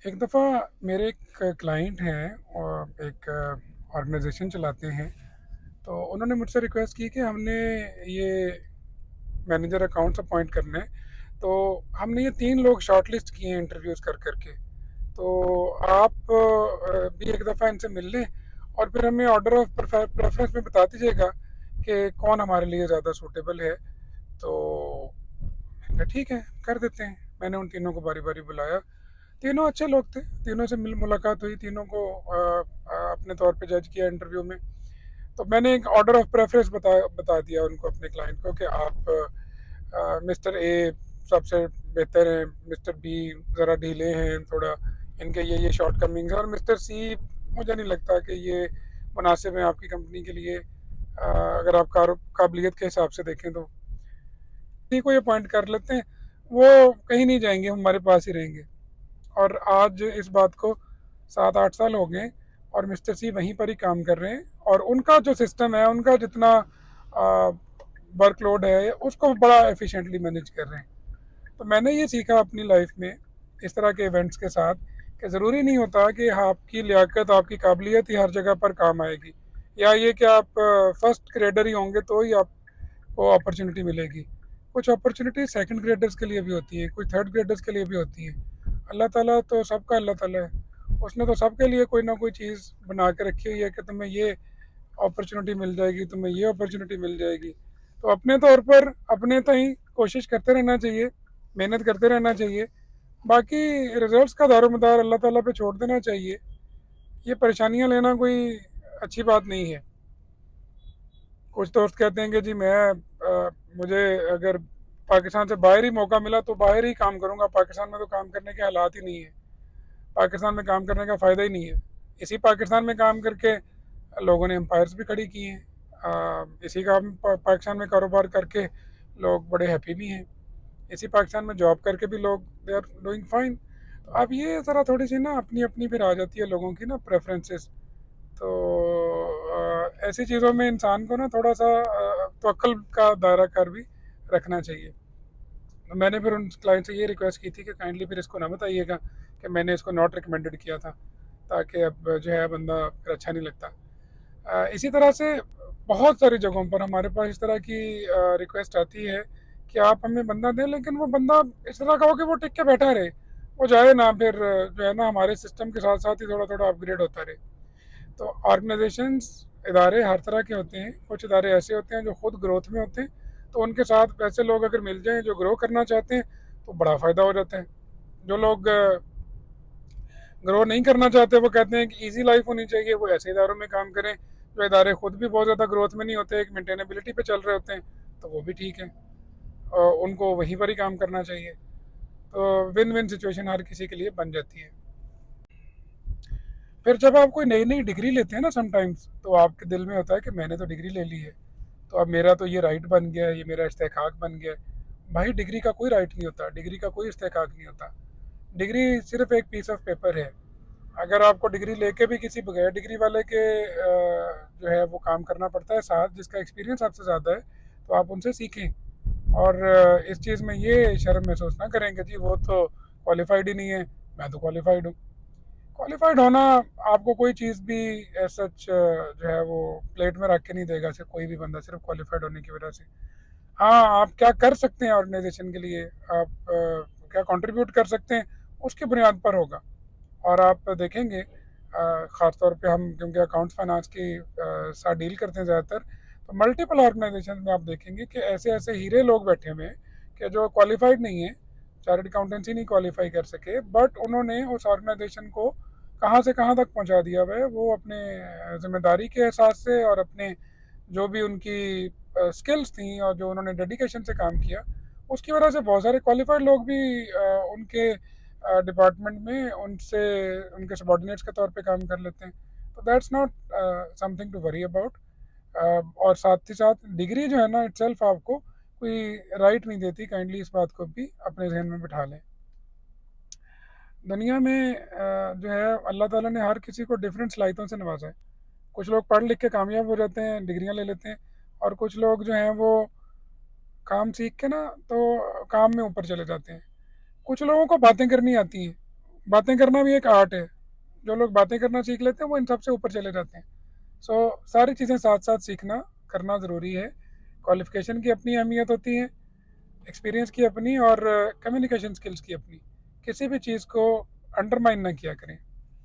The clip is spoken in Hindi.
एक दफ़ा मेरे एक क्लाइंट हैं और एक ऑर्गेनाइजेशन चलाते हैं। तो उन्होंने मुझसे रिक्वेस्ट की कि हमने ये मैनेजर अकाउंट्स अपॉइंट करने हैं। तो हमने ये 3 लोग शॉर्टलिस्ट किए हैं इंटरव्यूज़ कर के। तो आप भी एक दफ़ा इनसे मिल लें और फिर हमें ऑर्डर ऑफ प्रेफरेंस में बता दीजिएगा कि कौन हमारे लिए ज़्यादा सूटेबल है। तो मैंने कहा ठीक है, कर देते हैं। मैंने उन तीनों को बारी बारी बुलाया। तीनों अच्छे लोग थे, तीनों से मिल मुलाकात हुई, तीनों को अपने तौर पे जज किया इंटरव्यू में। तो मैंने एक ऑर्डर ऑफ प्रेफरेंस बता दिया उनको, अपने क्लाइंट को, कि आप मिस्टर ए सबसे बेहतर हैं, मिस्टर बी ज़रा ढीले हैं थोड़ा, इनके ये शॉर्ट कमिंग्स हैं, और मिस्टर सी मुझे नहीं लगता कि ये मुनासिब है आपकी कंपनी के लिए, अगर आप काबिलियत के हिसाब से देखें तो। किसी को अपॉइंट कर लेते हैं, वो कहीं नहीं जाएंगे, हमारे पास ही रहेंगे। और आज इस बात को 7-8 साल हो गए और मिस्टर सी वहीं पर ही काम कर रहे हैं, और उनका जो सिस्टम है, उनका जितना वर्कलोड है, उसको बड़ा एफिशिएंटली मैनेज कर रहे हैं। तो मैंने ये सीखा अपनी लाइफ में इस तरह के इवेंट्स के साथ, कि ज़रूरी नहीं होता कि आपकी लियाकत, आपकी काबिलियत ही हर जगह पर काम आएगी, या ये कि आप फर्स्ट ग्रेडर ही होंगे तो ही आपको अपॉर्चुनिटी मिलेगी। कुछ अपॉर्चुनिटी सेकंड ग्रेडर्स के लिए भी होती हैं, कुछ थर्ड ग्रेडर्स के लिए भी होती हैं। अल्लाह ताला तो सबका अल्लाह ताला है, उसने तो सबके लिए कोई ना कोई चीज़ बना के रखी हुई है कि तुम्हें ये अपॉर्चुनिटी मिल जाएगी, तुम्हें ये अपॉर्चुनिटी मिल जाएगी। तो अपने तौर पर अपने तय कोशिश करते रहना चाहिए, मेहनत करते रहना चाहिए। बाकी रिजल्ट्स का दारोमदार अल्लाह ताला पे छोड़ देना चाहिए। ये परेशानियां लेना कोई अच्छी बात नहीं है। कुछ दोस्त कहते हैं कि जी मुझे अगर पाकिस्तान से बाहर ही मौका मिला तो बाहर ही काम करूंगा, पाकिस्तान में तो काम करने के हालात ही नहीं है, पाकिस्तान में काम करने का फ़ायदा ही नहीं है। इसी पाकिस्तान में काम करके लोगों ने एम्पायर्स भी खड़ी की हैं। इसी काम पाकिस्तान में कारोबार करके लोग बड़े हैप्पी भी हैं। इसी पाकिस्तान में जॉब करके भी लोग दे आर डूइंग फाइन। तो अब ये ज़रा थोड़ी सी ना अपनी अपनी फिर आ जाती है लोगों की ना प्रेफरेंसेस। तो ऐसी चीज़ों में इंसान को ना थोड़ा सा तवक्ल का दायरा कर भी रखना चाहिए। तो मैंने फिर उन क्लाइंट से ये रिक्वेस्ट की थी कि काइंडली फिर इसको ना बताइएगा कि मैंने इसको नॉट रिकमेंडेड किया था, ताकि अब जो है बंदा फिर अच्छा नहीं लगता। इसी तरह से बहुत सारी जगहों पर हमारे पास इस तरह की रिक्वेस्ट आती है कि आप हमें बंदा दें, लेकिन वो बंदा इस तरह का हो कि वो टिक के बैठा रहे, वो जाए ना, फिर जो है ना हमारे सिस्टम के साथ साथ ही थोड़ा थोड़ा अपग्रेड होता रहे। तो ऑर्गेनाइजेशंस, इदारे हर तरह के होते हैं। कुछ इदारे ऐसे होते हैं जो खुद ग्रोथ में होते हैं, तो उनके साथ ऐसे लोग अगर मिल जाएं जो ग्रो करना चाहते हैं तो बड़ा फ़ायदा हो जाता है। जो लोग ग्रो नहीं करना चाहते, वो कहते हैं कि इजी लाइफ होनी चाहिए, वो ऐसे इदारों में काम करें जो इदारे खुद भी बहुत ज़्यादा ग्रोथ में नहीं होते, एक मेंटेनेबिलिटी पे चल रहे होते हैं, तो वो भी ठीक है, और उनको वहीं पर ही काम करना चाहिए। तो विन विन सिचुएशन हर किसी के लिए बन जाती है। फिर जब आप कोई नई नई डिग्री लेते हैं ना समटाइम्स, तो आपके दिल में होता है कि मैंने तो डिग्री ले ली है, तो अब मेरा तो ये राइट बन गया है, ये मेरा इस्तेहकाक बन गया है। भाई डिग्री का कोई राइट नहीं होता, डिग्री का कोई इस्तेहकाक नहीं होता। डिग्री सिर्फ एक पीस ऑफ पेपर है। अगर आपको डिग्री लेके भी किसी बगैर डिग्री वाले के जो है वो काम करना पड़ता है साथ, जिसका एक्सपीरियंस आपसे ज़्यादा है, तो आप उनसे सीखें। और इस चीज़ में ये शर्म महसूस ना करें कि जी वो तो क्वालिफाइड ही नहीं है, मैं तो क्वालिफाइड हूँ। क्वालिफाइड होना आपको कोई चीज़ भी सच जो है वो प्लेट में रख के नहीं देगा सिर्फ कोई भी बंदा, सिर्फ क्वालिफाइड होने की वजह से। हाँ, आप क्या कर सकते हैं ऑर्गेनाइजेशन के लिए, आप क्या कंट्रीब्यूट कर सकते हैं, उसकी बुनियाद पर होगा। और आप देखेंगे ख़ास तौर पे हम क्योंकि अकाउंट्स फाइनेंस की साथ डील करते हैं ज़्यादातर, तो मल्टीपल ऑर्गेनाइजेशन में आप देखेंगे कि ऐसे ऐसे हीरे लोग बैठे हुए हैं कि जो क्वालिफाइड नहीं है, चार्टर्ड अकाउंटेंसी नहीं क्वालिफाई कर सके, बट उन्होंने उस ऑर्गेनाइजेशन को कहाँ से कहाँ तक पहुँचा दिया हुआ है, वो अपने ज़िम्मेदारी के एहसास से और अपने जो भी उनकी स्किल्स थी और जो उन्होंने डेडिकेशन से काम किया, उसकी वजह से बहुत सारे क्वालिफाइड लोग भी उनके डिपार्टमेंट में उनसे उनके सबॉर्डिनेट्स के तौर पे काम कर लेते हैं। तो that's not something to worry about. और साथ ही साथ डिग्री जो है ना इटसेल्फ आपको कोई राइट नहीं देती, काइंडली इस बात को भी अपने जहन में बिठा लें। दुनिया में जो है अल्लाह ताला ने हर किसी को डिफरेंट सलाहितों से नवाजा है। कुछ लोग पढ़ लिख के कामयाब हो जाते हैं, डिग्रियां ले लेते हैं, और कुछ लोग जो हैं वो काम सीख के ना तो काम में ऊपर चले जाते हैं। कुछ लोगों को बातें करनी आती हैं, बातें करना भी एक आर्ट है। जो लोग बातें करना सीख लेते हैं वो इन सबसे ऊपर चले जाते हैं। सो सारी चीज़ें साथ साथ सीखना करना ज़रूरी है। क्वालिफ़िकेशन की अपनी अहमियत होती है, एक्सपीरियंस की अपनी, और कम्युनिकेशन स्किल्स की अपनी। किसी भी चीज़ को अंडरमाइन ना किया करें।